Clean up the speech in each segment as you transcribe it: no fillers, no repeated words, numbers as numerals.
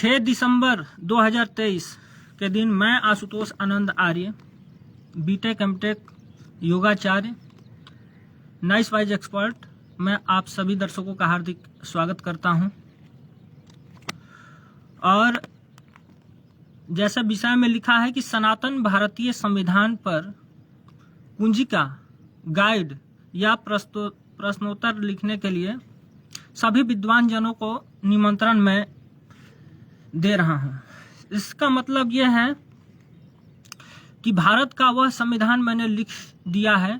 6 दिसंबर 2023 के दिन मैं आशुतोष आनंद आर्य, बीटेक एमटेक योगाचार्य, नाइस वाइज एक्सपर्ट, मैं आप सभी दर्शकों का हार्दिक स्वागत करता हूं। और जैसा विषय में लिखा है कि सनातन भारतीय संविधान पर कुंजिका गाइड या प्रश्नोत्तर लिखने के लिए सभी विद्वान जनों को निमंत्रण मैं दे रहा हूं। इसका मतलब यह है कि भारत का वह संविधान मैंने लिख दिया है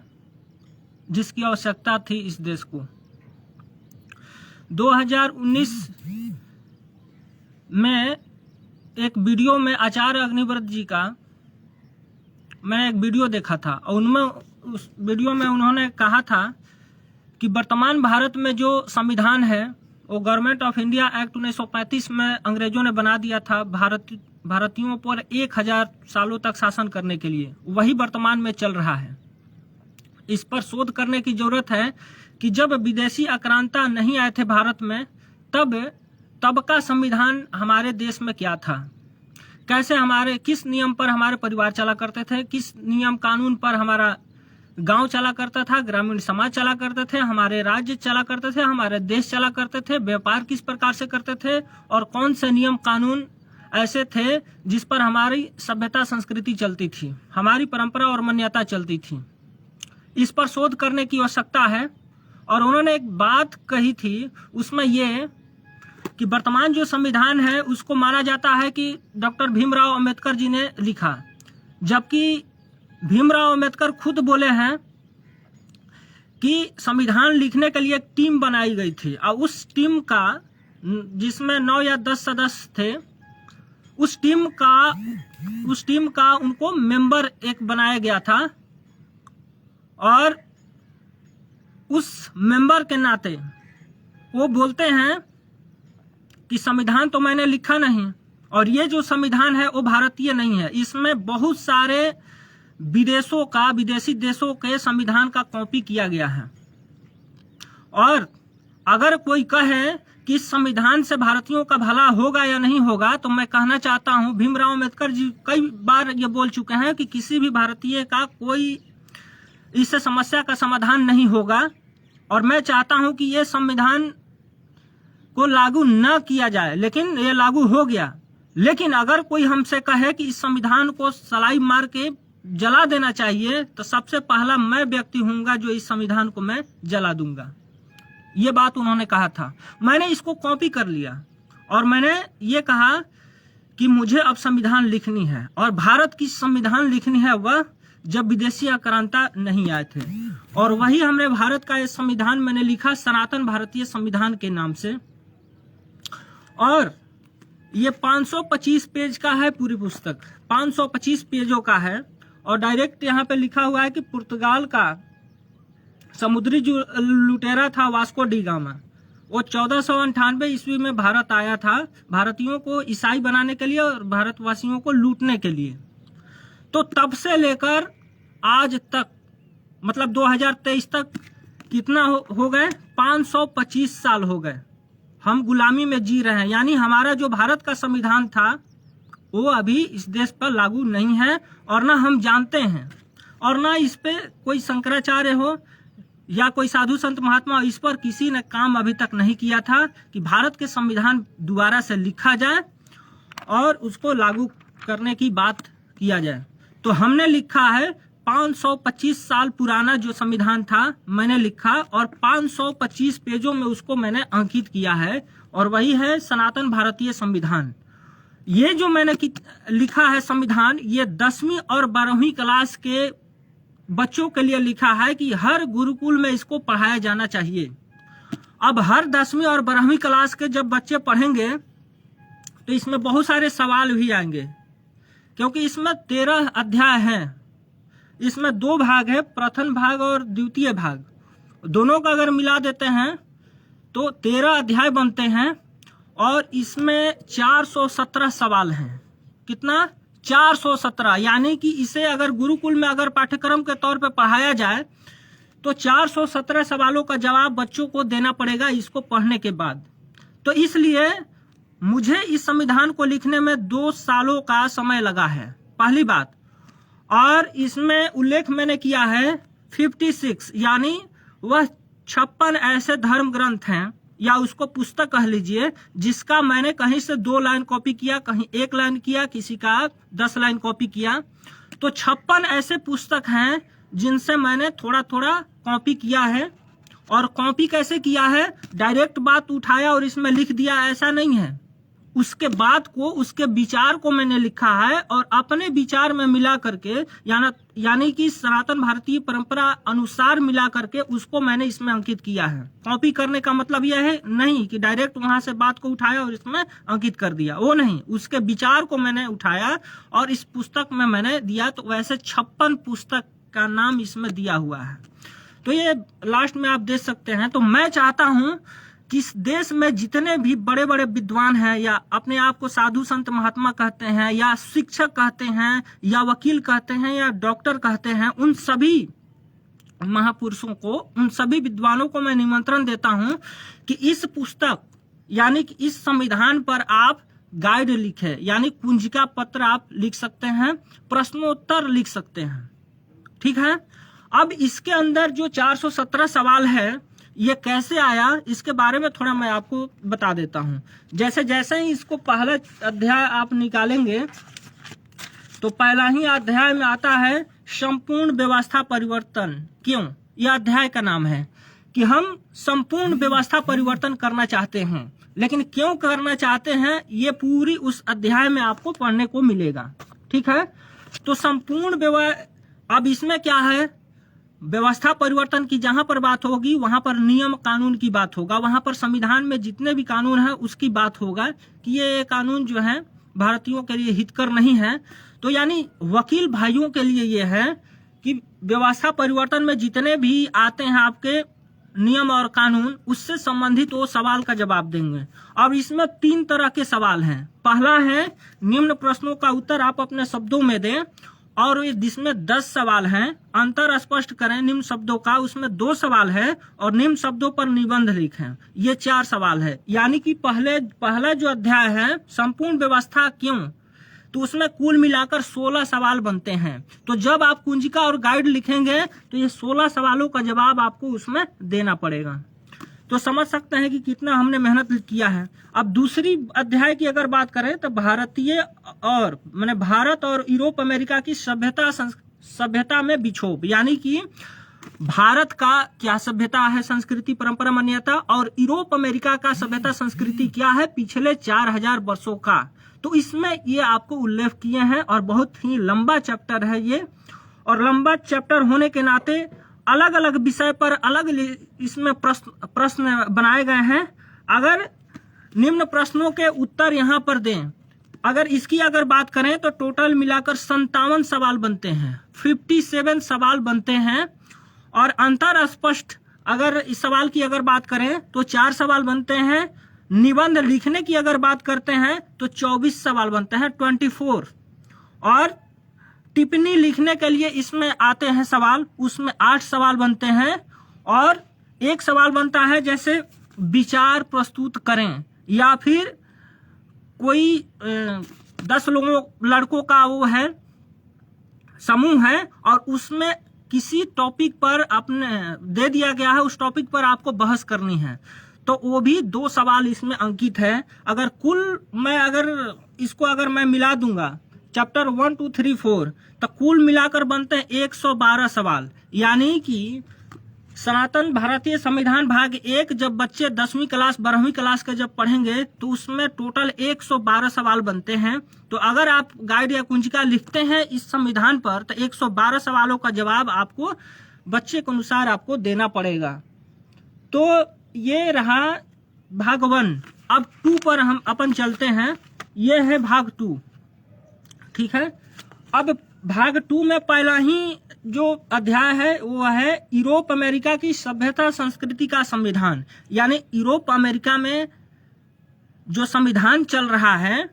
जिसकी आवश्यकता थी इस देश को। 2019 में एक वीडियो में आचार्य अग्निव्रत जी का मैंने एक वीडियो देखा था और उनमें उस वीडियो में उन्होंने कहा था कि वर्तमान भारत में जो संविधान है वो गवर्नमेंट ऑफ इंडिया एक्ट 1935 में अंग्रेजों ने बना दिया था भारतीयों पर 1000 सालों तक शासन करने के लिए, वही वर्तमान में चल रहा है। इस पर शोध करने की जरूरत है कि जब विदेशी आक्रांता नहीं आए थे भारत में तब का संविधान हमारे देश में क्या था, कैसे किस नियम पर हमारे परिवार चला करते थे, किस नियम कानून पर हमारा गांव चला करता था, ग्रामीण समाज चला करते थे, हमारे राज्य चला करते थे, हमारे देश चला करते थे, व्यापार किस प्रकार से करते थे और कौन से नियम कानून ऐसे थे जिस पर हमारी सभ्यता संस्कृति चलती थी, हमारी परंपरा और मान्यता चलती थी। इस पर शोध करने की आवश्यकता है। और उन्होंने एक बात कही थी उसमें ये कि वर्तमान जो संविधान है उसको माना जाता है कि डॉक्टर भीमराव अंबेडकर जी ने लिखा, जबकि भीमराव अंबेडकर खुद बोले हैं कि संविधान लिखने के लिए एक टीम बनाई गई थी और उस टीम का जिसमें 9 या 10 सदस्य थे, उस टीम का उनको मेंबर एक बनाया गया था और उस मेंबर के नाते वो बोलते हैं कि संविधान तो मैंने लिखा नहीं और ये जो संविधान है वो भारतीय नहीं है, इसमें बहुत सारे विदेशी देशों के संविधान का कॉपी किया गया है। और अगर कोई कहे कि इस संविधान से भारतीयों का भला होगा या नहीं होगा, तो मैं कहना चाहता हूं भीमराव अंबेडकर जी कई बार ये बोल चुके हैं कि किसी भी भारतीय का कोई इससे समस्या का समाधान नहीं होगा। और मैं चाहता हूं कि ये संविधान को लागू न किया जाए, लेकिन ये लागू हो गया। लेकिन अगर कोई हमसे कहे कि इस संविधान को सलाई मार के जला देना चाहिए, तो सबसे पहला मैं व्यक्ति हूंगा जो इस संविधान को मैं जला दूंगा। ये बात उन्होंने कहा था। मैंने इसको कॉपी कर लिया और मैंने ये कहा कि मुझे अब संविधान लिखनी है और भारत की संविधान लिखनी है वह जब विदेशी आक्रांता नहीं आए थे। और वही हमने भारत का ये संविधान मैंने लिखा सनातन भारतीय संविधान के नाम से। और ये 525 पेज का है, पूरी पुस्तक 525 पेजों का है। और डायरेक्ट यहाँ पे लिखा हुआ है कि पुर्तगाल का समुद्री जो लुटेरा था वास्को डी गामा, वो 1498 ईस्वी में भारत आया था भारतीयों को ईसाई बनाने के लिए और भारतवासियों को लूटने के लिए। तो तब से लेकर आज तक मतलब 2023 तक कितना हो गए, 525 साल हो गए हम गुलामी में जी रहे हैं। यानी हमारा जो भारत का संविधान था वो अभी इस देश पर लागू नहीं है और ना हम जानते हैं और ना इस पे कोई शंकराचार्य हो या कोई साधु संत महात्मा, इस पर किसी ने काम अभी तक नहीं किया था कि भारत के संविधान दोबारा से लिखा जाए और उसको लागू करने की बात किया जाए। तो हमने लिखा है 525 साल पुराना जो संविधान था मैंने लिखा और 525 पेजों में उसको मैंने अंकित किया है और वही है सनातन भारतीय संविधान। ये जो मैंने लिखा है संविधान, ये 10वीं और 12वीं क्लास के बच्चों के लिए लिखा है कि हर गुरुकुल में इसको पढ़ाया जाना चाहिए। अब हर 10वीं और 12वीं क्लास के जब बच्चे पढ़ेंगे तो इसमें बहुत सारे सवाल भी आएंगे, क्योंकि इसमें 13 अध्याय हैं। इसमें 2 भाग है, प्रथम भाग और द्वितीय भाग। दोनों का अगर मिला देते हैं तो 13 अध्याय बनते हैं और इसमें 417 सवाल हैं। कितना? 417। यानी कि इसे अगर गुरुकुल में अगर पाठ्यक्रम के तौर पर पढ़ाया जाए तो 417 सवालों का जवाब बच्चों को देना पड़ेगा इसको पढ़ने के बाद। तो इसलिए मुझे इस संविधान को लिखने में 2 सालों का समय लगा है, पहली बात। और इसमें उल्लेख मैंने किया है 56, यानी वह 56 ऐसे धर्म ग्रंथ हैं, या उसको पुस्तक कह लीजिए, जिसका मैंने कहीं से 2 लाइन कॉपी किया, कहीं 1 लाइन किया, किसी का 10 लाइन कॉपी किया। तो 56 ऐसे पुस्तक हैं जिनसे मैंने थोड़ा थोड़ा कॉपी किया है। और कॉपी कैसे किया है? डायरेक्ट बात उठाया और इसमें लिख दिया, ऐसा नहीं है। उसके बात को, उसके विचार को मैंने लिखा है और अपने विचार में मिला करके, यानी कि सनातन भारतीय परंपरा अनुसार मिला करके उसको मैंने इसमें अंकित किया है। कॉपी करने का मतलब यह है नहीं कि डायरेक्ट वहां से बात को उठाया और इसमें अंकित कर दिया, वो नहीं। उसके विचार को मैंने उठाया और इस पुस्तक में मैंने दिया। तो वैसे 56 पुस्तक का नाम इसमें दिया हुआ है। तो ये लास्ट में आप देख सकते हैं। तो मैं चाहता हूं कि इस देश में जितने भी बड़े बड़े विद्वान हैं, या अपने आप को साधु संत महात्मा कहते हैं, या शिक्षक कहते हैं, या वकील कहते हैं, या डॉक्टर कहते हैं, उन सभी महापुरुषों को, उन सभी विद्वानों को मैं निमंत्रण देता हूं कि इस पुस्तक, यानी कि इस संविधान पर आप गाइड लिखे, यानी कुंजिका पत्र आप लिख सकते हैं, प्रश्नोत्तर लिख सकते हैं। ठीक है। अब इसके अंदर जो 417 सवाल है, ये कैसे आया, इसके बारे में थोड़ा मैं आपको बता देता हूं। जैसे जैसे ही इसको पहला अध्याय आप निकालेंगे तो पहला ही अध्याय में आता है संपूर्ण व्यवस्था परिवर्तन। क्यों? यह अध्याय का नाम है कि हम संपूर्ण व्यवस्था परिवर्तन करना चाहते हैं। लेकिन क्यों करना चाहते हैं, ये पूरी उस अध्याय में आपको पढ़ने को मिलेगा। ठीक है। तो संपूर्ण अब इसमें क्या है, व्यवस्था परिवर्तन की जहां पर बात होगी वहां पर नियम कानून की बात होगा, वहां पर संविधान में जितने भी कानून हैं उसकी बात होगा कि ये कानून जो है भारतीयों के लिए हितकर नहीं है। तो यानी वकील भाइयों के लिए ये है कि व्यवस्था परिवर्तन में जितने भी आते हैं आपके नियम और कानून, उससे संबंधित वो सवाल का जवाब देंगे। अब इसमें 3 तरह के सवाल हैं। पहला है निम्न प्रश्नों का उत्तर आप अपने शब्दों में दें, और जिसमें 10 सवाल हैं। अंतर स्पष्ट करें निम्न शब्दों का, उसमें 2 सवाल है, और निम्न शब्दों पर निबंध लिखें, ये 4 सवाल है। यानी कि पहला जो अध्याय है संपूर्ण व्यवस्था क्यों, तो उसमें कुल मिलाकर 16 सवाल बनते हैं। तो जब आप कुंजिका और गाइड लिखेंगे तो ये 16 सवालों का जवाब आपको उसमें देना पड़ेगा। तो समझ सकते हैं कि कितना हमने मेहनत किया है। अब दूसरी अध्याय की अगर बात करें तो भारत और यूरोप अमेरिका की सभ्यता में बिछोभ, यानी कि भारत का क्या सभ्यता है, संस्कृति, परंपरा, मान्यता, और यूरोप अमेरिका का सभ्यता संस्कृति क्या है पिछले 4000 वर्षों का। तो इसमें ये आपको उल्लेख किए हैं और बहुत ही लंबा चैप्टर है ये। और लंबा चैप्टर होने के नाते अलग अलग विषय पर अलग इसमें प्रश्न बनाए गए हैं। अगर निम्न प्रश्नों के उत्तर यहाँ पर दें, अगर इसकी अगर बात करें तो टोटल मिलाकर 57 सवाल बनते हैं, 57 सवाल बनते हैं। और अंतर स्पष्ट अगर इस सवाल की अगर बात करें तो 4 सवाल बनते हैं। निबंध लिखने की अगर बात करते हैं तो 24 सवाल बनते हैं, 24। और टिप्पणी लिखने के लिए इसमें आते हैं सवाल, उसमें 8 सवाल बनते हैं। और एक सवाल बनता है जैसे विचार प्रस्तुत करें, या फिर कोई 10 लड़कों का वो है समूह है और उसमें किसी टॉपिक पर आपने दे दिया गया है, उस टॉपिक पर आपको बहस करनी है, तो वो भी 2 सवाल इसमें अंकित है। अगर इसको मैं मिला दूंगा चैप्टर 1, 2, 3, 4, तो कुल मिलाकर बनते हैं 112 सवाल। यानी कि सनातन भारतीय संविधान भाग 1 जब बच्चे 10वीं क्लास 12वीं क्लास के जब पढ़ेंगे तो उसमें टोटल 112 सवाल बनते हैं। तो अगर आप गाइड या कुंजिका लिखते हैं इस संविधान पर तो 112 सवालों का जवाब आपको बच्चे के अनुसार आपको देना पड़ेगा। तो ये रहा भाग 1। अब 2 पर हम अपन चलते हैं, ये है भाग 2। ठीक है। अब भाग 2 में पहला ही जो अध्याय है वो है यूरोप अमेरिका की सभ्यता संस्कृति का संविधान। यानी यूरोप अमेरिका में जो संविधान चल रहा है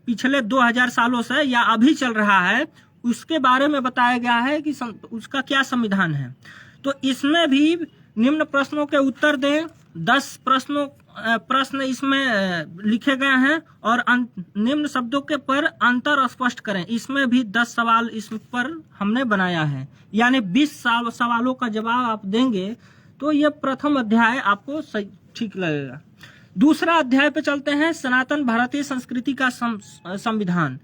पिछले 2000 सालों से या अभी चल रहा है, उसके बारे में बताया गया है कि उसका क्या संविधान है। तो इसमें भी निम्न प्रश्नों के उत्तर दें, 10 प्रश्नों प्रश्न इसमें लिखे गए हैं और निम्न शब्दों के पर अंतर स्पष्ट करें। इसमें भी 10 सवाल इस पर हमने बनाया है, यानी 20 सवालों का जवाब आप देंगे तो ये प्रथम अध्याय आपको सही ठीक लगेगा। दूसरा अध्याय पे चलते हैं, सनातन भारतीय संस्कृति का संविधान।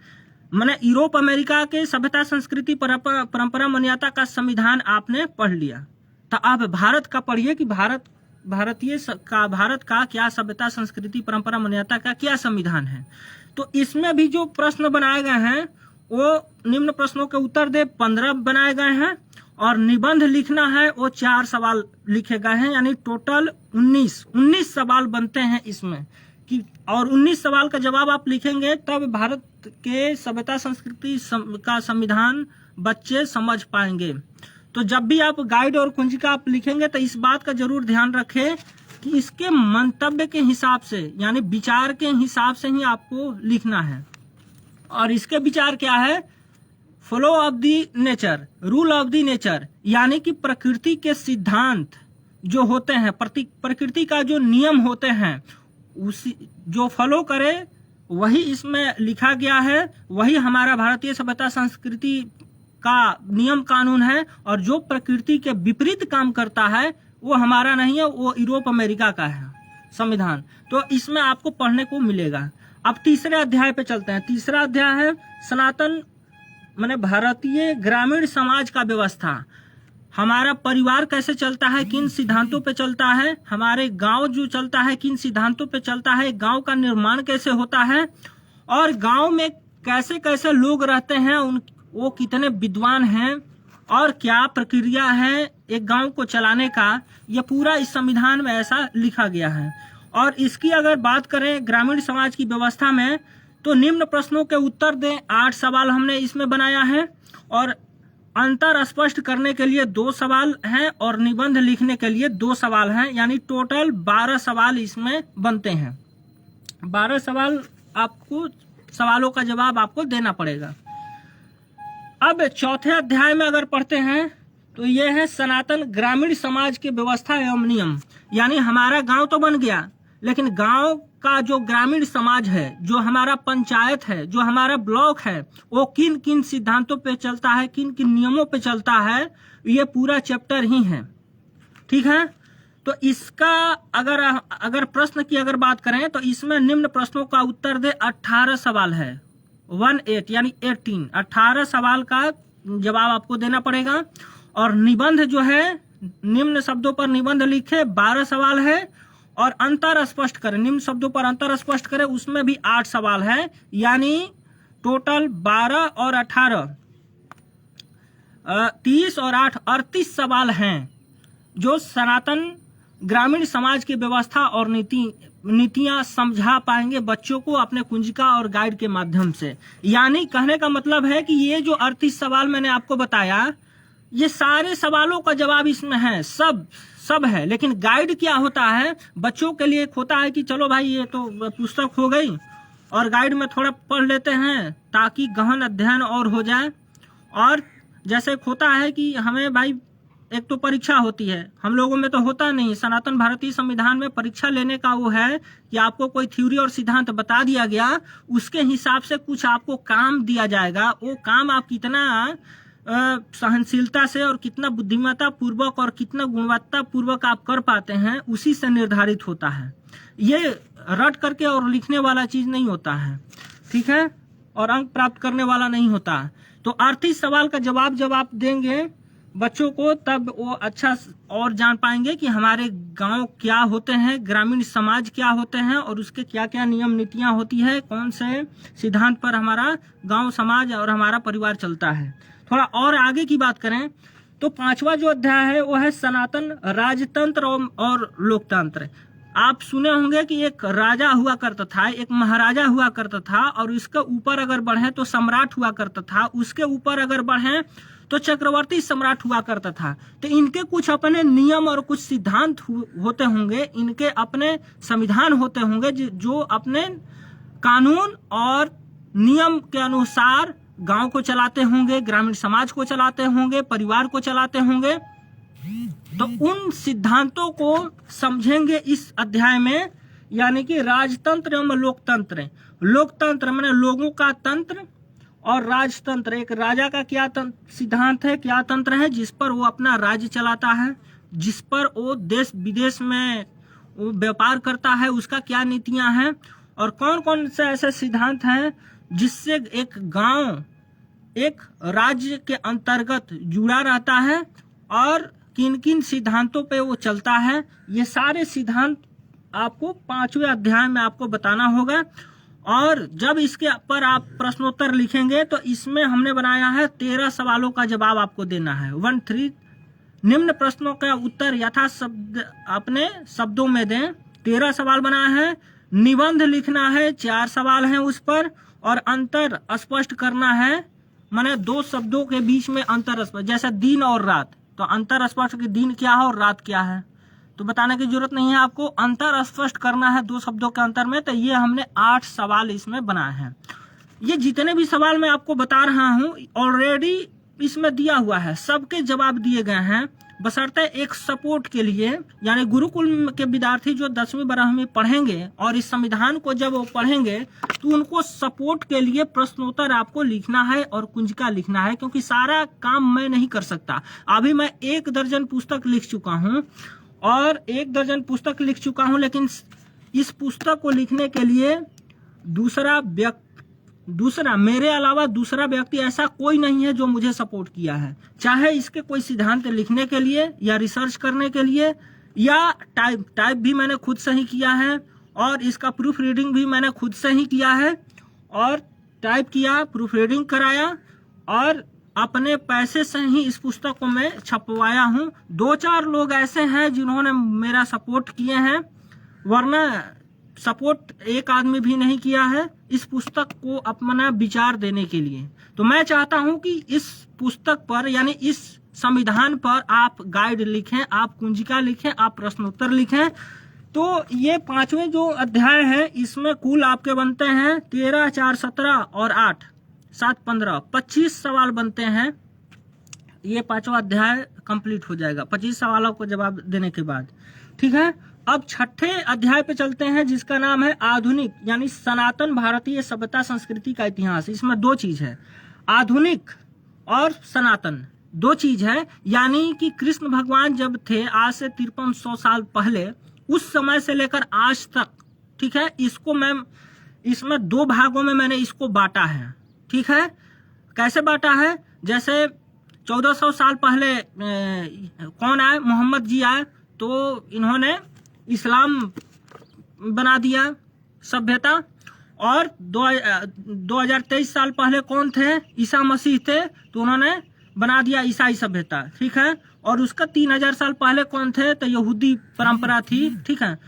मैंने यूरोप अमेरिका के सभ्यता संस्कृति परंपरा मान्यता का संविधान आपने पढ़ लिया, तो अब भारत का पढ़िए कि भारत का क्या सभ्यता संस्कृति परंपरा मान्यता का क्या संविधान है। तो इसमें भी जो प्रश्न बनाए गए हैं वो निम्न प्रश्नों के उत्तर दे 15 बनाए गए हैं और निबंध लिखना है वो 4 सवाल लिखे गए हैं, यानी टोटल 19 सवाल बनते हैं इसमें कि, और 19 सवाल का जवाब आप लिखेंगे तब भारत के सभ्यता संस्कृति का संविधान बच्चे समझ पाएंगे। तो जब भी आप गाइड और कुंजिका आप लिखेंगे तो इस बात का जरूर ध्यान रखें कि इसके मंतव्य के हिसाब से, यानी विचार के हिसाब से ही आपको लिखना है। और इसके विचार क्या है? Flow of the nature, rule of the nature, यानी कि प्रकृति के सिद्धांत जो होते हैं, प्रकृति का जो नियम होते हैं उसी जो फॉलो करे वही इसमें लिखा गया है, वही हमारा भारतीय सभ्यता संस्कृति का नियम कानून है। और जो प्रकृति के विपरीत काम करता है वो हमारा नहीं है, वो यूरोप अमेरिका का है संविधान। तो इसमें आपको पढ़ने को मिलेगा। अब तीसरे अध्याय पे चलते हैं। तीसरा अध्याय है सनातन माने भारतीय ग्रामीण समाज का व्यवस्था। हमारा परिवार कैसे चलता है, किन सिद्धांतों पे चलता है, हमारे गांव जो चलता है किन सिद्धांतों पे चलता है, गांव का निर्माण कैसे होता है और गांव में कैसे कैसे लोग रहते हैं, वो कितने विद्वान हैं और क्या प्रक्रिया है एक गांव को चलाने का, यह पूरा इस संविधान में ऐसा लिखा गया है। और इसकी अगर बात करें ग्रामीण समाज की व्यवस्था में तो निम्न प्रश्नों के उत्तर दें, 8 सवाल हमने इसमें बनाया है और अंतर स्पष्ट करने के लिए 2 सवाल हैं और निबंध लिखने के लिए 2 सवाल हैं, यानी टोटल 12 सवाल इसमें बनते हैं। 12 सवाल आपको सवालों का जवाब आपको देना पड़ेगा। अब चौथे अध्याय में अगर पढ़ते हैं तो ये है सनातन ग्रामीण समाज की व्यवस्था एवं नियम, यानी हमारा गांव तो बन गया लेकिन गांव का जो ग्रामीण समाज है, जो हमारा पंचायत है, जो हमारा ब्लॉक है, वो किन किन सिद्धांतों पे चलता है, किन किन नियमों पे चलता है, ये पूरा चैप्टर ही है। ठीक है, तो इसका अगर प्रश्न की अगर बात करें तो इसमें निम्न प्रश्नों का उत्तर दे 18 सवाल है, 18 यानी 18 सवाल का जवाब आपको देना पड़ेगा। और निबंध जो है निम्न शब्दों पर निबंध लिखे 12 सवाल है और अंतर स्पष्ट करें, निम्न शब्दों पर अंतर स्पष्ट करें, उसमें भी 8 सवाल है, यानी टोटल 12 और 18 30 और 8 38 सवाल हैं जो सनातन ग्रामीण समाज की व्यवस्था और नीतियां समझा पाएंगे बच्चों को अपने कुंजिका और गाइड के माध्यम से। यानी कहने का मतलब है कि ये जो 38 सवाल मैंने आपको बताया ये सारे सवालों का जवाब इसमें है, सब है। लेकिन गाइड क्या होता है, बच्चों के लिए होता है कि चलो भाई ये तो पुस्तक हो गई और गाइड में थोड़ा पढ़ लेते हैं ताकि गहन अध्ययन और हो जाए। और जैसे होता है कि हमें भाई एक तो परीक्षा होती है, हम लोगों में तो होता नहीं। सनातन भारतीय संविधान में परीक्षा लेने का वो है कि आपको कोई थ्योरी और सिद्धांत बता दिया गया, उसके हिसाब से कुछ आपको काम दिया जाएगा। वो काम आप कितना सहनशीलता से और कितना बुद्धिमत्ता पूर्वक और कितना गुणवत्ता पूर्वक आप कर पाते हैं उसी से निर्धारित होता है। ये रट करके और लिखने वाला चीज नहीं होता है, ठीक है, और अंक प्राप्त करने वाला नहीं होता। तो 38 सवाल का जवाब जब आप देंगे बच्चों को तब वो अच्छा और जान पाएंगे कि हमारे गांव क्या होते हैं, ग्रामीण समाज क्या होते हैं और उसके क्या क्या नियम नीतियां होती है, कौन से सिद्धांत पर हमारा गांव समाज और हमारा परिवार चलता है। थोड़ा और आगे की बात करें तो 5वां जो अध्याय है वो है सनातन राजतंत्र और लोकतंत्र। आप सुने होंगे कि एक राजा हुआ करता था, एक महाराजा हुआ करता था और उसके ऊपर अगर बढ़े तो सम्राट हुआ करता था, उसके ऊपर अगर बढ़े तो चक्रवर्ती सम्राट हुआ करता था। तो इनके कुछ अपने नियम और कुछ सिद्धांत होते होंगे, इनके अपने संविधान होते होंगे जो अपने कानून और नियम के अनुसार गांव को चलाते होंगे, ग्रामीण समाज को चलाते होंगे, परिवार को चलाते होंगे। तो उन सिद्धांतों को समझेंगे इस अध्याय में यानी कि राजतंत्र एवं लोकतंत्र। लोकतंत्र माने लोगों का तंत्र, और राजतंत्र एक राजा का क्या सिद्धांत है, क्या तंत्र है, जिस पर वो अपना राज्य चलाता है, जिस पर वो देश विदेश में वो व्यापार करता है, उसका क्या नीतियां हैं, और कौन कौन से ऐसे सिद्धांत हैं जिससे एक गांव एक राज्य के अंतर्गत जुड़ा रहता है, और किन किन सिद्धांतों पे वो चलता है। ये सारे सिद्धांत आपको 5वें अध्याय में आपको बताना होगा। और जब इसके पर आप प्रश्नोत्तर लिखेंगे तो इसमें हमने बनाया है 13 सवालों का जवाब आपको देना है। 1-3 निम्न प्रश्नों का उत्तर यथा शब्द अपने शब्दों में दें। 13 सवाल बनाया है। निबंध लिखना है, 4 सवाल हैं उस पर, और अंतर स्पष्ट करना है, माने 2 शब्दों के बीच में अंतर स्पष्ट, जैसे दिन और रात, तो अंतर स्पष्ट कि दिन क्या है और रात क्या है, तो बताने की जरूरत नहीं है आपको, अंतर स्पष्ट करना है 2 शब्दों के अंतर में। तो ये हमने 8 सवाल इसमें बनाए हैं। ये जितने भी सवाल मैं आपको बता रहा हूँ ऑलरेडी इसमें दिया हुआ है, सबके जवाब दिए गए हैं, बशर्ते एक सपोर्ट के लिए, यानी गुरुकुल के विद्यार्थी जो 10वीं 12वीं पढ़ेंगे और इस संविधान को जब वो पढ़ेंगे तो उनको सपोर्ट के लिए प्रश्नोत्तर आपको लिखना है और कुंजिका लिखना है, क्योंकि सारा काम मैं नहीं कर सकता। अभी मैं 1 दर्जन पुस्तक लिख चुका हूँ, और 1 दर्जन पुस्तक लिख चुका हूँ, लेकिन इस पुस्तक को लिखने के लिए दूसरा मेरे अलावा दूसरा व्यक्ति ऐसा कोई नहीं है जो मुझे सपोर्ट किया है, चाहे इसके कोई सिद्धांत लिखने के लिए या रिसर्च करने के लिए, या टाइप भी मैंने खुद से ही किया है, और इसका प्रूफ रीडिंग भी मैंने खुद से ही किया है, और टाइप किया, प्रूफ रीडिंग कराया, और अपने पैसे से ही इस पुस्तक को मैं छपवाया हूँ। 2-4 लोग ऐसे हैं जिन्होंने मेरा सपोर्ट किए हैं, वरना सपोर्ट एक आदमी भी नहीं किया है इस पुस्तक को अपना विचार देने के लिए। तो मैं चाहता हूं कि इस पुस्तक पर, यानी इस संविधान पर आप गाइड लिखें, आप कुंजिका लिखें, आप प्रश्नोत्तर लिखें। तो ये 5वें जो अध्याय है इसमें कुल आपके बनते हैं 13, 4, 17 और 8, 7, 15, 25 सवाल बनते हैं। ये 5वां अध्याय कंप्लीट हो जाएगा 25 सवालों को जवाब देने के बाद। ठीक है, अब 6ठे अध्याय पे चलते हैं, जिसका नाम है आधुनिक यानी सनातन भारतीय सभ्यता संस्कृति का इतिहास। इसमें 2 चीज है, आधुनिक और सनातन, 2 चीज है। यानी कि कृष्ण भगवान जब थे आज से 5300 साल पहले, उस समय से लेकर आज तक, ठीक है, इसको मैं इसमें 2 भागों में मैंने इसको बांटा है। ठीक है, कैसे बांटा है, जैसे 1400 साल पहले कौन आए, मोहम्मद जी आए, तो इन्होंने इस्लाम बना दिया सभ्यता, और 2023 साल पहले कौन थे, ईसा मसीह थे, तो उन्होंने बना दिया ईसाई सभ्यता। ठीक है, और उसका 3000 साल पहले कौन थे, तो यहूदी परंपरा थी। ठीक है,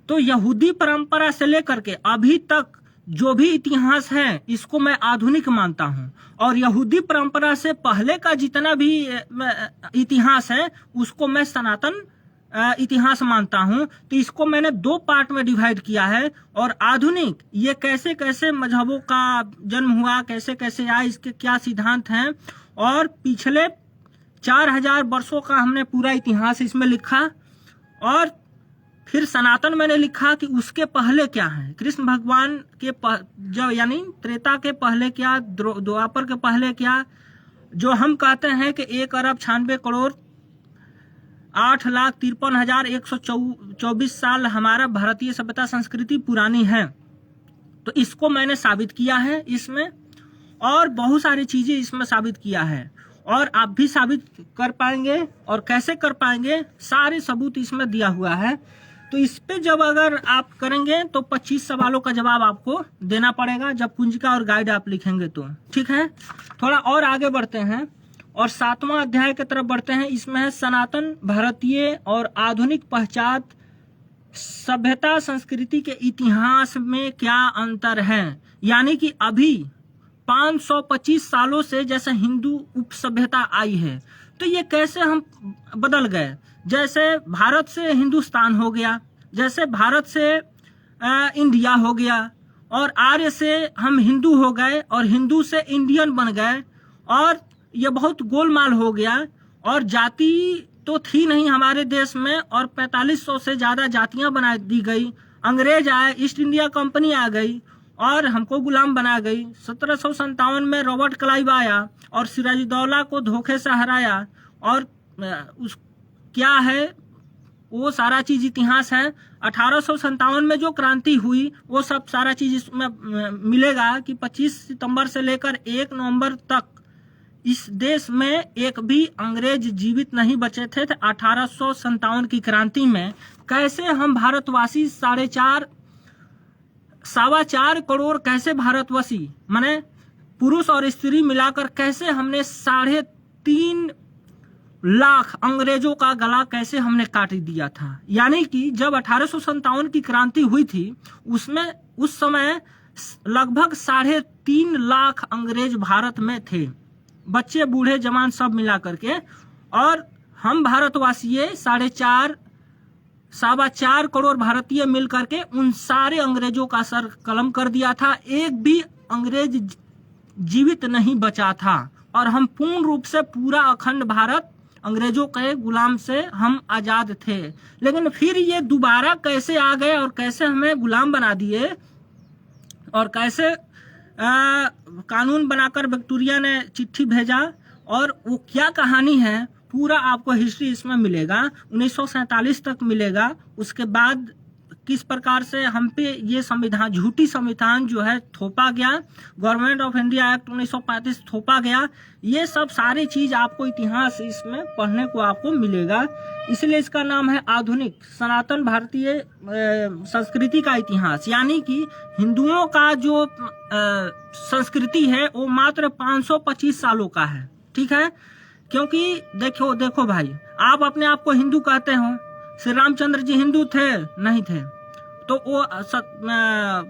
तो यहूदी परंपरा से लेकर के अभी तक जो भी इतिहास है इसको मैं आधुनिक मानता हूं, और यहूदी परंपरा से पहले का जितना भी इतिहास है उसको मैं सनातन इतिहास मानता हूं। तो इसको मैंने 2 पार्ट में डिवाइड किया है। और आधुनिक, ये कैसे कैसे मजहबों का जन्म हुआ, कैसे कैसे आया, इसके क्या सिद्धांत हैं, और पिछले 4000 वर्षों का हमने पूरा इतिहास इसमें लिखा। और फिर सनातन मैंने लिखा कि उसके पहले क्या है, कृष्ण भगवान के जब यानी त्रेता के पहले क्या, द्वापर के पहले क्या, जो हम कहते हैं कि 1 अरब 96 करोड़ 8,53,124 साल हमारा भारतीय सभ्यता संस्कृति पुरानी है। तो इसको मैंने साबित किया है इसमें, और बहुत सारी चीजें इसमें साबित किया है, और आप भी साबित कर पाएंगे। और कैसे कर पाएंगे, सारे सबूत इसमें दिया हुआ है। तो इस पे जब अगर आप करेंगे तो 25 सवालों का जवाब आपको देना पड़ेगा जब कुंजिका और गाइड आप लिखेंगे तो। ठीक है, थोड़ा और आगे बढ़ते हैं और 7वां अध्याय की तरफ बढ़ते हैं। इसमें है सनातन भारतीय और आधुनिक पश्चात सभ्यता संस्कृति के इतिहास में क्या अंतर है। यानी कि अभी 525 सालों से जैसे हिंदू उप सभ्यता आई है, तो ये कैसे हम बदल गए। जैसे भारत से हिंदुस्तान हो गया, जैसे भारत से इंडिया हो गया, और आर्य से हम हिंदू हो गए, और हिंदू से इंडियन बन गए, और ये बहुत गोलमाल हो गया। और जाति तो थी नहीं हमारे देश में, और 4500 से ज्यादा जातियां बना दी गई। अंग्रेज आए, ईस्ट इंडिया कंपनी आ गई और हमको गुलाम बना गई। 1757 में रॉबर्ट क्लाइव आया और सिराजुद्दौला को धोखे से हराया। और उस क्या है वो सारा चीज इतिहास है। 1857 में जो क्रांति हुई वो सब सारा चीज इसमें मिलेगा कि 25 सितंबर से लेकर 1 नवंबर तक इस देश में एक भी अंग्रेज जीवित नहीं बचे थे। 1857 की क्रांति में कैसे हम भारतवासी 4.25 करोड़ कैसे भारतवासी माने पुरुष और स्त्री मिलाकर कैसे हमने 3.5 लाख अंग्रेजों का गला कैसे हमने काट दिया था। यानी कि जब 1857 की क्रांति हुई थी उसमें उस समय लगभग 3.5 लाख अंग्रेज भारत में थे, बच्चे बूढ़े जवान सब मिला करके। और हम भारतवासी 4.25 करोड़ भारतीय मिल करके उन सारे अंग्रेजों का सर कलम कर दिया था। एक भी अंग्रेज जीवित नहीं बचा था और हम पूर्ण रूप से पूरा अखंड भारत अंग्रेजों के गुलाम से हम आजाद थे। लेकिन फिर ये दोबारा कैसे आ गए और कैसे हमें गुलाम बना दिए और कैसे कानून बनाकर विक्टोरिया ने चिट्ठी भेजा और वो क्या कहानी है पूरा आपको हिस्ट्री इसमें मिलेगा। 1947 तक मिलेगा। उसके बाद किस प्रकार से हम पे ये संविधान झूठी संविधान जो है थोपा गया, गवर्नमेंट ऑफ इंडिया एक्ट 1935 थोपा गया। ये सब सारी चीज आपको इतिहास इसमें पढ़ने को आपको मिलेगा। इसलिए इसका नाम है आधुनिक सनातन भारतीय संस्कृति का इतिहास। यानी कि हिंदुओं का जो संस्कृति है वो मात्र 525 सालों का है। ठीक है, क्योंकि देखो भाई, आप अपने आप को हिंदू कहते हो। श्री रामचंद्र जी हिंदू थे? नहीं थे। तो वो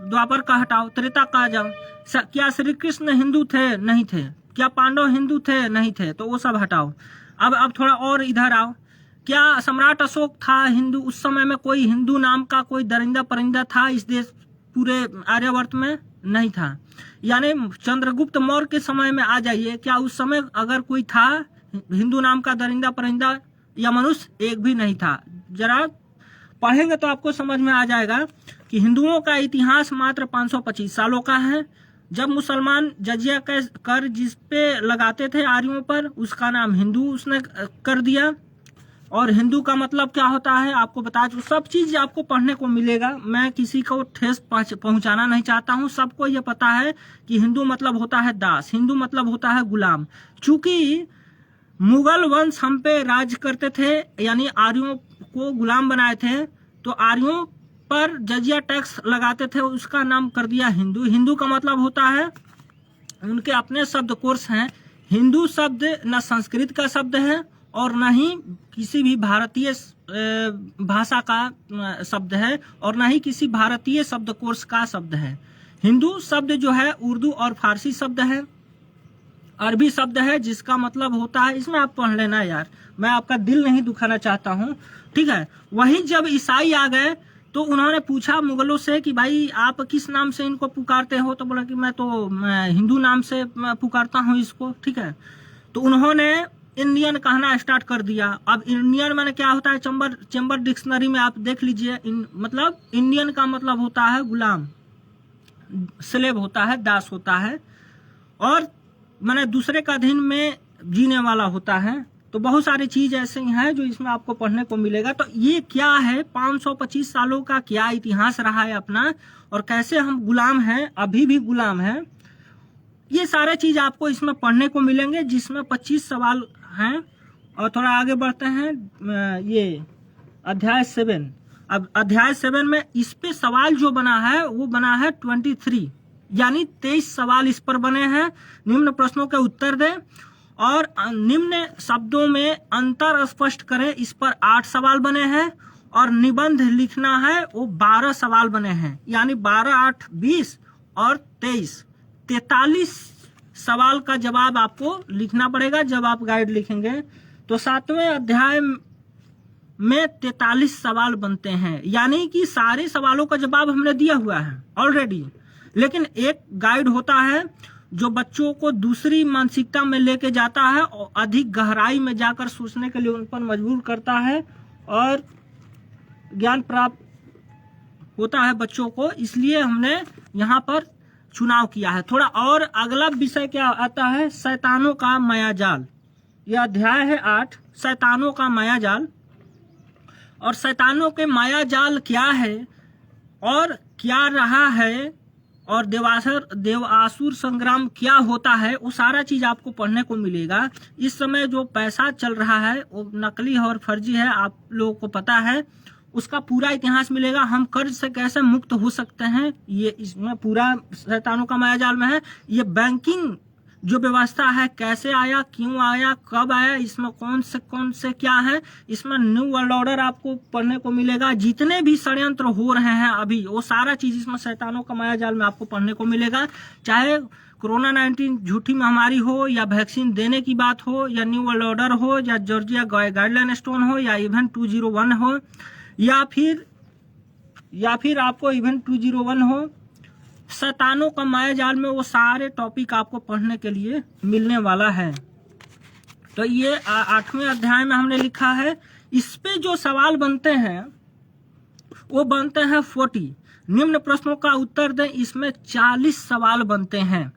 द्वापर का हटाओ, त्रेता का आ जाओ। क्या श्री कृष्ण हिंदू थे? नहीं थे। क्या पांडव हिंदू थे? नहीं थे। तो वो सब हटाओ। अब थोड़ा और इधर आओ। क्या सम्राट अशोक था हिंदू? उस समय में कोई हिंदू नाम का कोई दरिंदा परिंदा था इस देश पूरे आर्यवर्त में? नहीं था। यानी चंद्रगुप्त मौर्य के समय में आ जाइए, क्या उस समय अगर कोई था हिंदू नाम का दरिंदा परिंदा या मनुष्य? एक भी नहीं था। जरा पढ़ेंगे तो आपको समझ में आ जाएगा कि हिंदुओं का इतिहास मात्र 525 सालों का है। जब मुसलमान जजिया कर जिस पे लगाते थे आर्यों पर, उसका नाम हिंदू उसने कर दिया। और हिंदू का मतलब क्या होता है आपको बता दूं, सब चीज आपको पढ़ने को मिलेगा। मैं किसी को ठेस पहुंचाना नहीं चाहता हूं। सबको ये पता है कि हिंदू मतलब होता है दास, हिंदू मतलब होता है गुलाम। चूंकि मुगल वंश हम पे राज करते थे, यानी आर्यों को गुलाम बनाए थे, तो आर्यों पर जजिया टैक्स लगाते थे, उसका नाम कर दिया हिंदू। हिंदू का मतलब होता है, उनके अपने शब्दकोश हैं। हिंदू शब्द न संस्कृत का शब्द है और न ही किसी भी भारतीय भाषा का शब्द है और न ही किसी भारतीय शब्दकोश का शब्द है। हिंदू शब्द जो है उर्दू और फारसी शब्द है, अरबी शब्द है, जिसका मतलब होता है, इसमें आप पढ़ लेना यार, मैं आपका दिल नहीं दुखाना चाहता हूँ। ठीक है, वही जब ईसाई आ गए तो उन्होंने पूछा मुगलों से कि भाई आप किस नाम से इनको पुकारते हो? तो बोला कि मैं हिंदू नाम से पुकारता हूँ इसको। ठीक है, तो उन्होंने इंडियन कहना स्टार्ट कर दिया। अब इंडियन माने क्या होता है? चेंबर डिक्शनरी में आप देख लीजिए। मतलब इंडियन का मतलब होता है गुलाम, स्लेव होता है, दास होता है, और माने दूसरे का अधीन में जीने वाला होता है। तो बहुत सारी चीज ऐसे हैं जो इसमें आपको पढ़ने को मिलेगा। तो ये क्या है, 525 सालों का क्या इतिहास रहा है अपना, और कैसे हम गुलाम हैं, अभी भी गुलाम हैं, ये सारे चीज आपको इसमें पढ़ने को मिलेंगे, जिसमें 25 सवाल हैं। और थोड़ा आगे बढ़ते हैं, ये अध्याय 7। अब अध्याय 7 में इस पे सवाल जो बना है वो बना है 23, यानी 23 सवाल इस पर बने हैं। निम्न प्रश्नों के उत्तर दें और निम्न शब्दों में अंतर स्पष्ट करें, इस पर 8 सवाल बने हैं। और निबंध लिखना है वो 12 सवाल बने हैं, यानी 12, 8, 20 और 43 सवाल का जवाब आपको लिखना पड़ेगा जब आप गाइड लिखेंगे। तो 7वें अध्याय में 43 सवाल बनते हैं, यानी कि सारे सवालों का जवाब हमने दिया हुआ है ऑलरेडी। लेकिन एक गाइड होता है जो बच्चों को दूसरी मानसिकता में लेके जाता है और अधिक गहराई में जाकर सोचने के लिए उन पर मजबूर करता है और ज्ञान प्राप्त होता है बच्चों को, इसलिए हमने यहाँ पर चुनाव किया है। थोड़ा और अगला विषय क्या आता है, शैतानों का मायाजाल। यह अध्याय है 8, शैतानों का मायाजाल। और शैतानों के मायाजाल क्या है और क्या रहा है, और देवासुर संग्राम क्या होता है, वो सारा चीज आपको पढ़ने को मिलेगा। इस समय जो पैसा चल रहा है वो नकली और फर्जी है, आप लोगों को पता है। उसका पूरा इतिहास मिलेगा। हम कर्ज से कैसे मुक्त हो सकते हैं, ये इसमें पूरा शैतानों का मायाजाल में है। ये बैंकिंग जो व्यवस्था है कैसे आया, क्यों आया, कब आया, इसमें कौन से क्या है, इसमें न्यू वर्ल्ड ऑर्डर आपको पढ़ने को मिलेगा। जितने भी षड्यंत्र हो रहे हैं अभी, वो सारा चीज इसमें शैतानों का मायाजाल में आपको पढ़ने को मिलेगा। चाहे कोरोना 19 झूठी महामारी हो, या वैक्सीन देने की बात हो, या न्यू वर्ल्ड ऑर्डर हो, या जॉर्जिया गाइडलाइन स्टोन हो, या इवेंट 201 हो, या फिर आपको इवेंट 201 हो। शैतानों का मायाजाल में वो सारे टॉपिक आपको पढ़ने के लिए मिलने वाला है। तो ये 8वें अध्याय में हमने लिखा है। इस पे जो सवाल बनते हैं वो बनते हैं 40। निम्न प्रश्नों का उत्तर दें, इसमें 40 सवाल बनते हैं।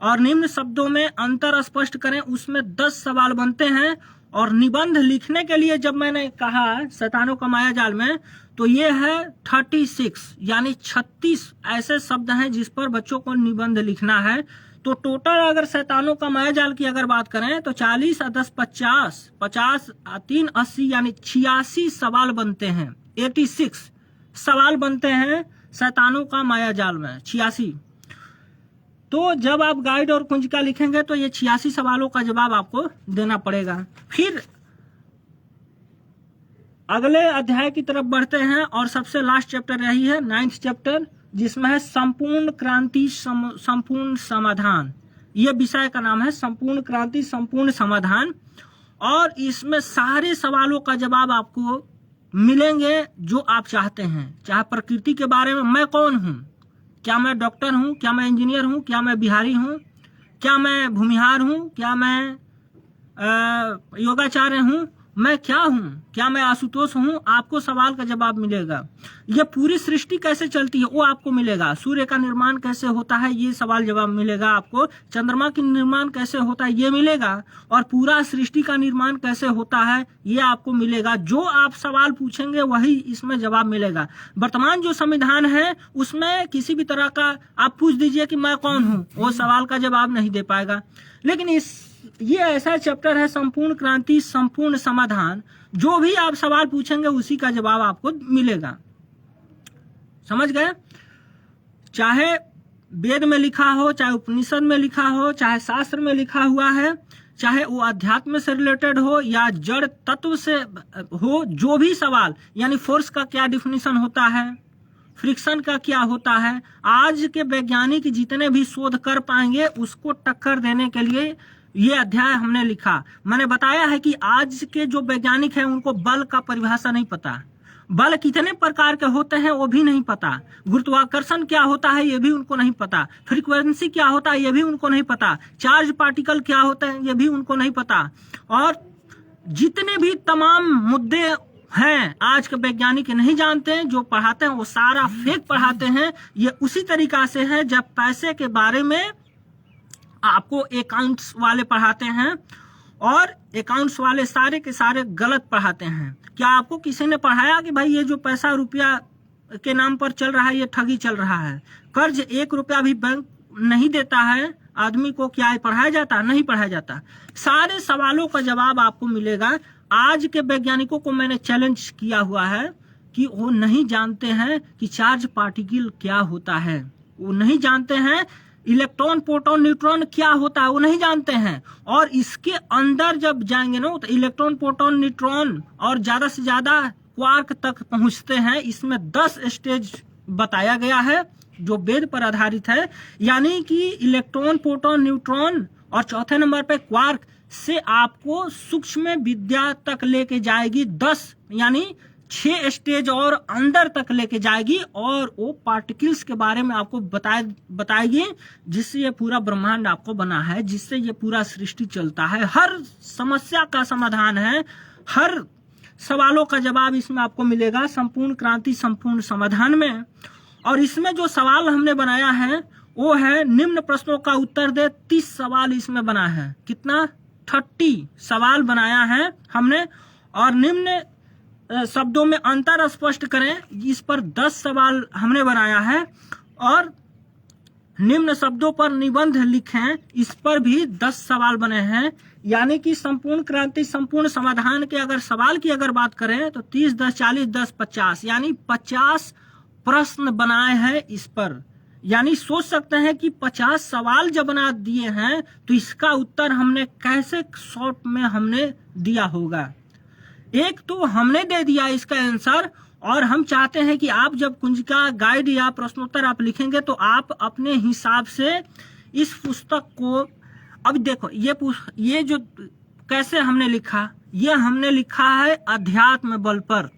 और निम्न शब्दों में अंतर स्पष्ट करें, उसमें 10 सवाल बनते हैं। और निबंध लिखने के लिए जब मैंने कहा शैतानों का मायाजाल में, तो ये है 36 यानी 36 ऐसे शब्द हैं जिस पर बच्चों को निबंध लिखना है। तो टोटल अगर शैतानों का मायाजाल की अगर बात करें तो 40 और 10 50, 50 3 80 यानी 86 सवाल बनते हैं। 86 सवाल बनते हैं शैतानों का मायाजाल में, 86। तो जब आप गाइड और कुंजिका लिखेंगे तो ये 86 सवालों का जवाब आपको देना पड़ेगा। फिर अगले अध्याय की तरफ बढ़ते हैं और सबसे लास्ट चैप्टर यही है, 9th चैप्टर, जिसमें है संपूर्ण क्रांति संपूर्ण समाधान। ये विषय का नाम है संपूर्ण क्रांति संपूर्ण समाधान। और इसमें सारे सवालों का जवाब आपको मिलेंगे जो आप चाहते हैं। चाहे प्रकृति के बारे में, मैं कौन हूँ, क्या मैं डॉक्टर हूँ, क्या मैं इंजीनियर हूँ, क्या मैं बिहारी हूँ, क्या मैं भूमिहार हूँ, क्या मैं योगाचार्य हूँ, मैं क्या हूँ, क्या मैं आशुतोष हूँ, आपको सवाल का जवाब मिलेगा। ये पूरी सृष्टि कैसे चलती है वो आपको मिलेगा। सूर्य का निर्माण कैसे होता है ये सवाल जवाब मिलेगा आपको। चंद्रमा का निर्माण कैसे होता है ये मिलेगा। और पूरा सृष्टि का निर्माण कैसे होता है ये आपको मिलेगा। जो आप सवाल पूछेंगे वही इसमें जवाब मिलेगा। वर्तमान जो संविधान है उसमें किसी भी तरह का आप पूछ दीजिए कि मैं कौन हूँ, वो सवाल का जवाब नहीं दे पाएगा। लेकिन ये ऐसा चैप्टर है संपूर्ण क्रांति संपूर्ण समाधान, जो भी आप सवाल पूछेंगे उसी का जवाब आपको मिलेगा। समझ गए? चाहे वेद में लिखा हो, चाहे उपनिषद में लिखा हो, चाहे शास्त्र में लिखा हुआ है, चाहे वो अध्यात्म से रिलेटेड हो या जड़ तत्व से हो, जो भी सवाल, यानी फोर्स का क्या डिफिनीशन होता है, फ्रिक्शन का क्या होता है, आज के वैज्ञानिक जितने भी शोध कर पाएंगे उसको टक्कर देने के लिए ये अध्याय हमने लिखा। मैंने बताया है कि आज के जो वैज्ञानिक हैं उनको बल का परिभाषा नहीं पता, बल कितने प्रकार के होते हैं वो भी नहीं पता, गुरुत्वाकर्षण क्या होता है ये भी उनको नहीं पता, फ्रीक्वेंसी क्या होता है ये भी उनको नहीं पता, चार्ज पार्टिकल क्या होते हैं ये भी उनको नहीं पता। और जितने भी तमाम मुद्दे हैं आज के वैज्ञानिक नहीं जानते हैं, जो पढ़ाते हैं वो सारा फेक पढ़ाते हैं। ये उसी तरीका से है जब पैसे के बारे में आपको अकाउंट्स वाले पढ़ाते हैं और अकाउंट्स वाले सारे के सारे गलत पढ़ाते हैं। क्या आपको किसी ने पढ़ाया कि भाई ये जो पैसा रुपया के नाम पर चल रहा है ये ठगी चल रहा है? कर्ज 1 रुपया भी बैंक नहीं देता है आदमी को, क्या पढ़ाया जाता? नहीं पढ़ाया जाता। सारे सवालों का जवाब आपको मिलेगा। आज के वैज्ञानिकों को मैंने चैलेंज किया हुआ है कि वो नहीं जानते हैं कि चार्ज पार्टिकल क्या होता है, वो नहीं जानते हैं इलेक्ट्रॉन प्रोटॉन न्यूट्रॉन क्या होता है, वो नहीं जानते हैं। और इसके अंदर जब जाएंगे ना तो इलेक्ट्रॉन प्रोटॉन न्यूट्रॉन और ज्यादा से ज्यादा क्वार्क तक पहुंचते हैं। इसमें 10 स्टेज बताया गया है जो वेद पर आधारित है, यानी कि इलेक्ट्रॉन प्रोटॉन न्यूट्रॉन और चौथे नंबर पे क्वार्क से आपको सूक्ष्म विद्या तक लेके जाएगी। 10 यानी 6 स्टेज और अंदर तक लेके जाएगी और वो पार्टिकल्स के बारे में आपको बताएगी, जिससे ये पूरा ब्रह्मांड आपको बना है, जिससे ये पूरा सृष्टि चलता है। हर समस्या का समाधान है, हर सवालों का जवाब इसमें आपको मिलेगा संपूर्ण क्रांति संपूर्ण समाधान में। और इसमें जो सवाल हमने बनाया है वो है निम्न प्रश्नों का उत्तर दे। 30 सवाल इसमें बना है। कितना? 30 सवाल बनाया है हमने। और निम्न शब्दों में अंतर स्पष्ट करें, इस पर 10 सवाल हमने बनाया है। और निम्न शब्दों पर निबंध लिखें, इस पर भी 10 सवाल बने हैं। यानी कि संपूर्ण क्रांति संपूर्ण समाधान के अगर सवाल की अगर बात करें तो 30 10 40 10 50 यानी 50 प्रश्न बनाए हैं इस पर। यानी सोच सकते हैं कि 50 सवाल जब बना दिए हैं तो इसका उत्तर हमने कैसे शॉर्ट में हमने दिया होगा। एक तो हमने दे दिया इसका आंसर, और हम चाहते हैं कि आप जब कुंजिका गाइड या प्रश्नोत्तर आप लिखेंगे तो आप अपने हिसाब से इस पुस्तक को, अब देखो ये जो कैसे हमने लिखा, ये हमने लिखा है अध्यात्म बल पर।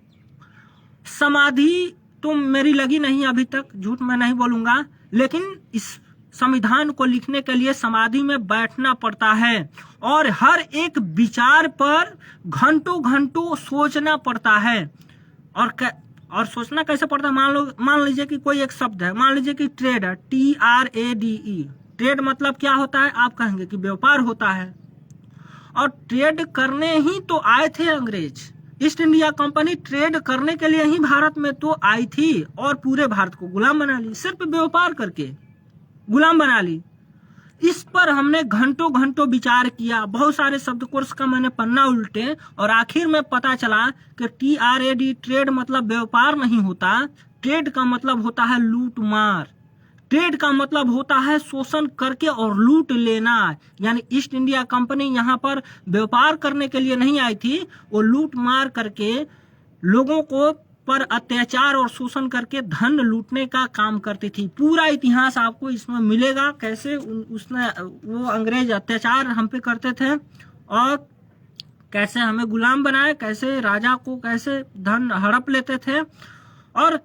समाधि तो मेरी लगी नहीं अभी तक, झूठ मैं नहीं बोलूंगा, लेकिन इस संविधान को लिखने के लिए समाधि में बैठना पड़ता है और हर एक विचार पर घंटों घंटों सोचना पड़ता है। और सोचना कैसे पड़ता है? मान लीजिए कि कोई एक शब्द है, मान लीजिए कि ट्रेड है, TRADE। ट्रेड मतलब क्या होता है? आप कहेंगे कि व्यापार होता है। और ट्रेड करने ही तो आए थे अंग्रेज। ईस्ट इंडिया कंपनी ट्रेड करने के लिए ही भारत में तो आई थी और पूरे भारत को गुलाम बना ली। सिर्फ व्यापार करके गुलाम बना ली। इस पर हमने घंटों घंटों विचार किया। बहुत सारे शब्दकोश का मैंने पन्ना उल्टे और आखिर में पता चला कि TRAD ट्रेड मतलब व्यापार नहीं होता। ट्रेड का मतलब होता है लूट मार। ट्रेड का मतलब होता है शोषण करके और लूट लेना। यानी ईस्ट इंडिया कंपनी यहाँ पर व्यापार करने के लिए नहीं आई थी, वो लूट मार करके लोगों को पर अत्याचार और शोषण करके धन लूटने का काम करती थी। पूरा इतिहास आपको इसमें मिलेगा, कैसे उसने वो अंग्रेज अत्याचार हम पे करते थे और कैसे हमें गुलाम बनाए, कैसे राजा को कैसे धन हड़प लेते थे। और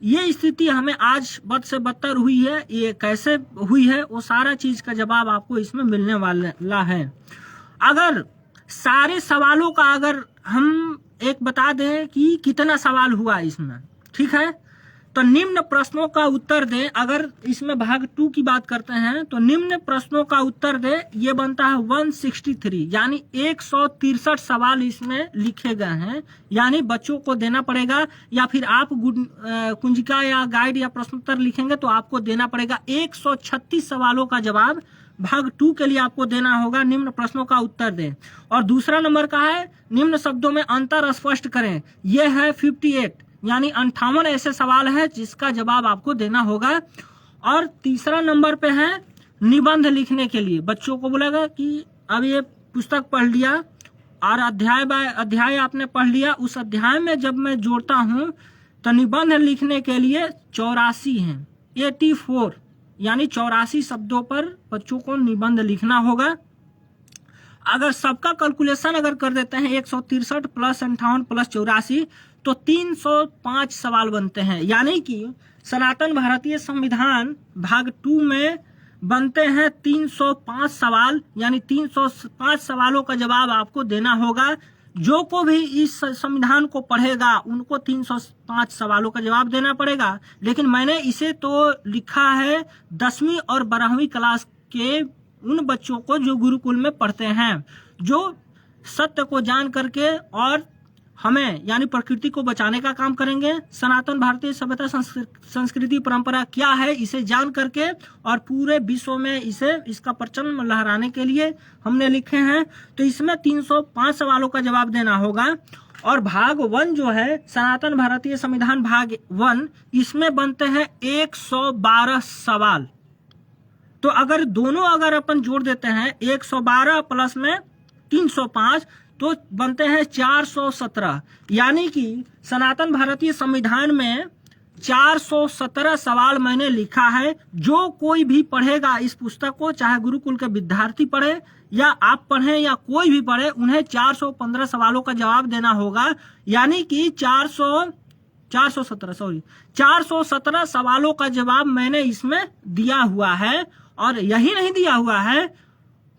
ये स्थिति हमें आज बद से बदतर हुई है, ये कैसे हुई है वो सारा चीज का जवाब आपको इसमें मिलने वाला है। अगर सारे सवालों का अगर हम एक बता दें कि कितना सवाल हुआ इसमें, ठीक है, तो निम्न प्रश्नों का उत्तर दें। अगर इसमें भाग 2 की बात करते हैं तो निम्न प्रश्नों का उत्तर दे, ये बनता है 163, यानी 163 सवाल इसमें लिखे गए हैं। यानी बच्चों को देना पड़ेगा, या फिर आप कुंजिका या गाइड या प्रश्नोत्तर लिखेंगे तो आपको देना पड़ेगा 136 सवालों का जवाब भाग 2 के लिए आपको देना होगा। निम्न प्रश्नों का उत्तर दें। और दूसरा नंबर का है निम्न शब्दों में अंतर स्पष्ट करें। यह है 58, यानी 58 ऐसे सवाल है जिसका जवाब आपको देना होगा। और तीसरा नंबर पे है निबंध लिखने के लिए। बच्चों को बोलेगा कि अब ये पुस्तक पढ़ लिया और अध्याय आपने पढ़ लिया, उस अध्याय में जब मैं जोड़ता हूं तो निबंध लिखने के लिए 84 हैं, 84, यानी 84 शब्दों पर बच्चों को निबंध लिखना होगा। अगर सबका कैलकुलेशन अगर कर देते हैं 163 प्लस 58 प्लस 84 तो 305 सवाल बनते हैं। यानी कि सनातन भारतीय संविधान भाग 2 में बनते हैं 305 सवाल, यानी 305 सवालों का जवाब आपको देना होगा। जो को भी इस संविधान को पढ़ेगा उनको 305 सवालों का जवाब देना पड़ेगा। लेकिन मैंने इसे तो लिखा है 10वीं और 12वीं क्लास के उन बच्चों को जो गुरुकुल में पढ़ते हैं, जो सत्य को जान करके और हमें यानी प्रकृति को बचाने का काम करेंगे। सनातन भारतीय सभ्यता संस्कृति परंपरा क्या है इसे जान करके और पूरे विश्व में इसका परचम लहराने के लिए हमने लिखे हैं। तो इसमें 305 सवालों का जवाब देना होगा। और भाग 1 जो है सनातन भारतीय संविधान भाग 1, इसमें बनते हैं 112 सवाल। तो अगर दोनों अगर अपन जोड़ देते हैं 112 प्लस में 305 तो बनते हैं 417। यानी कि सनातन भारतीय संविधान में 417 सवाल मैंने लिखा है। जो कोई भी पढ़ेगा इस पुस्तक को, चाहे गुरुकुल के विद्यार्थी पढ़े या आप पढ़ें या कोई भी पढ़े, उन्हें 415 सवालों का जवाब देना होगा। यानी कि 417 सवालों का जवाब मैंने इसमें दिया हुआ है। और यही नहीं दिया हुआ है,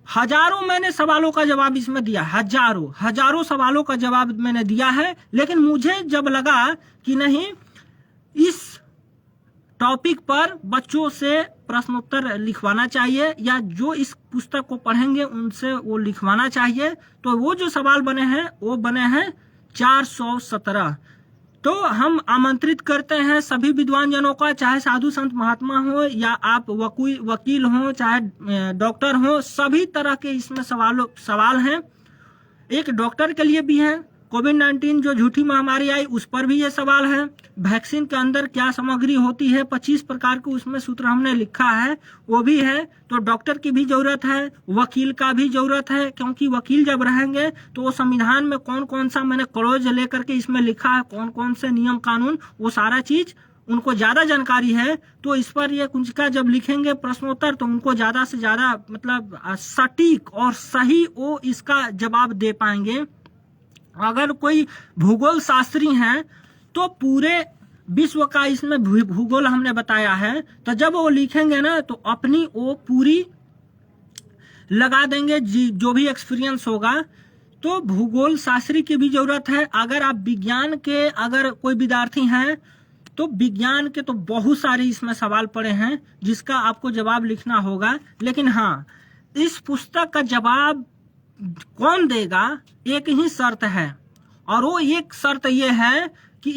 हजारों मैंने सवालों का जवाब इसमें दिया, हजारों सवालों का जवाब मैंने दिया है। लेकिन मुझे जब लगा कि नहीं, इस टॉपिक पर बच्चों से प्रश्नोत्तर लिखवाना चाहिए, या जो इस पुस्तक को पढ़ेंगे उनसे वो लिखवाना चाहिए, तो वो जो सवाल बने हैं वो बने हैं 417। तो हम आमंत्रित करते हैं सभी विद्वान जनों का, चाहे साधु संत महात्मा हो या आप वकील हो, चाहे डॉक्टर हो, सभी तरह के इसमें सवाल हैं। एक डॉक्टर के लिए भी है, कोविड-19 जो झूठी महामारी आई उस पर भी ये सवाल है। वैक्सीन के अंदर क्या सामग्री होती है, 25 प्रकार के उसमें सूत्र हमने लिखा है, वो भी है। तो डॉक्टर की भी जरूरत है, वकील का भी जरूरत है, क्योंकि वकील जब रहेंगे तो वो संविधान में कौन कौन सा मैंने क्लॉज लेकर के इसमें लिखा है, कौन कौन से नियम कानून, वो सारा चीज उनको ज्यादा जानकारी है। तो इस पर ये कुंजिका जब लिखेंगे प्रश्नोत्तर, तो उनको ज्यादा से ज्यादा मतलब सटीक और सही वो इसका जवाब दे पाएंगे। अगर कोई भूगोल शास्त्री हैं तो पूरे विश्व का इसमें भूगोल हमने बताया है, तो जब वो लिखेंगे ना तो अपनी वो पूरी लगा देंगे जो भी एक्सपीरियंस होगा। तो भूगोल शास्त्री की भी जरूरत है। अगर आप विज्ञान के अगर कोई विद्यार्थी हैं तो विज्ञान के तो बहुत सारे इसमें सवाल पड़े हैं जिसका आपको जवाब लिखना होगा। लेकिन हाँ, इस पुस्तक का जवाब कौन देगा, एक ही शर्त है, और वो एक शर्त ये है कि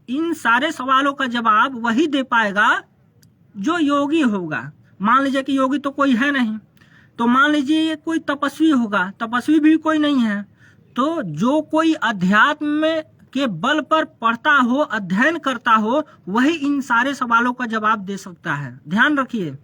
इन सारे सवालों का जवाब वही दे पाएगा जो योगी होगा। मान लीजिए कि योगी तो कोई है नहीं, तो मान लीजिए कोई तपस्वी होगा, तपस्वी भी कोई नहीं है, तो जो कोई अध्यात्म के बल पर पढ़ता हो, अध्ययन करता हो, वही इन सारे सवालों का जवाब दे सकता है। ध्यान रखिए,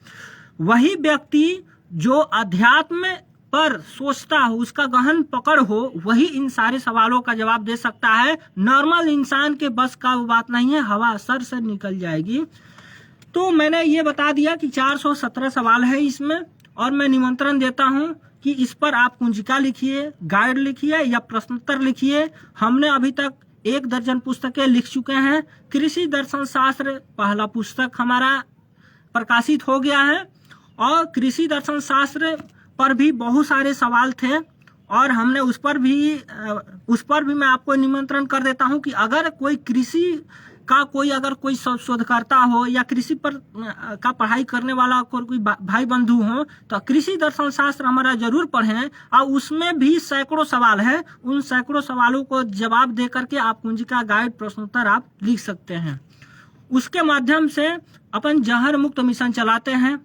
वही व्यक्ति जो अध्यात्म पर सोचता हो, उसका गहन पकड़ हो, वही इन सारे सवालों का जवाब दे सकता है। नॉर्मल इंसान के बस का वो बात नहीं है, हवा सर से निकल जाएगी। तो मैंने ये बता दिया कि 417 सवाल है इसमें, और मैं निमंत्रण देता हूं कि इस पर आप कुंजिका लिखिए, गाइड लिखिए या प्रश्नोत्तर लिखिए। हमने अभी तक 1 दर्जन पुस्तकें लिख चुके हैं। कृषि दर्शन शास्त्र पहला पुस्तक हमारा प्रकाशित हो गया है, और कृषि दर्शन शास्त्र पर भी बहुत सारे सवाल थे, और हमने उस पर भी मैं आपको निमंत्रण कर देता हूं कि अगर कोई कृषि का अगर कोई शोधकर्ता हो या कृषि पर का पढ़ाई करने वाला कोई भाई बंधु हो, तो कृषि दर्शन शास्त्र हमारा जरूर पढ़ें। और उसमें भी सैकड़ों सवाल है, उन सैकड़ों सवालों को जवाब दे करके आप कुंजिका गाइड प्रश्नोत्तर आप लिख सकते हैं। उसके माध्यम से अपन जहर मुक्त मिशन चलाते हैं।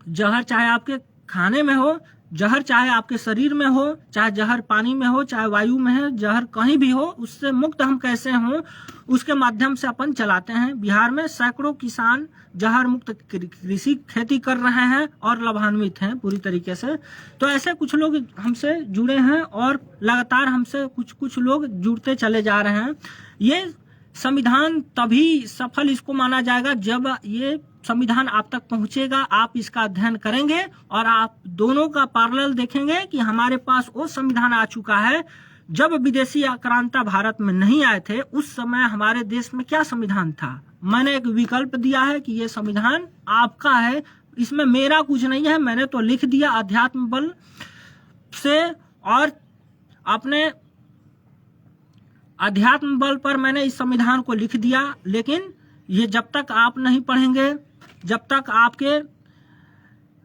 जहर चाहे आपके खाने में हो, जहर चाहे आपके शरीर में हो, चाहे जहर पानी में हो, चाहे वायु में है, जहर कहीं भी हो, उससे मुक्त हम कैसे हों, उसके माध्यम से अपन चलाते हैं। बिहार में सैकड़ों किसान जहर मुक्त कृषि खेती कर रहे हैं और लाभान्वित हैं पूरी तरीके से। तो ऐसे कुछ लोग हमसे जुड़े हैं, और लगातार हमसे कुछ लोग जुड़ते चले जा रहे हैं। ये संविधान तभी सफल इसको माना जाएगा जब ये संविधान आप तक पहुंचेगा, आप इसका अध्ययन करेंगे और आप दोनों का पैरेलल देखेंगे कि हमारे पास वो संविधान आ चुका है। जब विदेशी आक्रांता भारत में नहीं आए थे, उस समय हमारे देश में क्या संविधान था। मैंने एक विकल्प दिया है कि ये संविधान आपका है, इसमें मेरा कुछ नहीं है। मैंने तो लिख दिया अध्यात्म बल से, और अपने अध्यात्म बल पर मैंने इस संविधान को लिख दिया। लेकिन ये जब तक आप नहीं पढ़ेंगे, जब तक आपके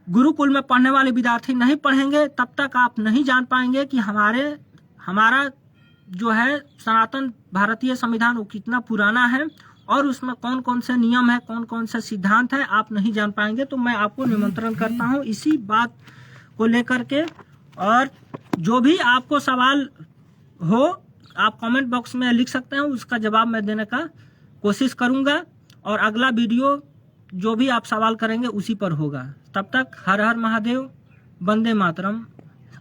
गुरुकुल में पढ़ने वाले विद्यार्थी नहीं पढ़ेंगे, तब तक आप नहीं जान पाएंगे कि हमारा जो है सनातन भारतीय संविधान वो कितना पुराना है, और उसमें कौन कौन से नियम है, कौन कौन से सिद्धांत है, आप नहीं जान पाएंगे। तो मैं आपको निमंत्रण करता हूं इसी बात को लेकर के, और जो भी आपको सवाल हो आप कमेंट बॉक्स में लिख सकते हैं, उसका जवाब मैं देने का कोशिश करूंगा। और अगला वीडियो जो भी आप सवाल करेंगे उसी पर होगा। तब तक हर हर महादेव, वंदे मातरम।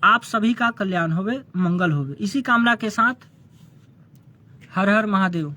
आप सभी का कल्याण होवे, मंगल होवे, इसी कामना के साथ हर हर महादेव।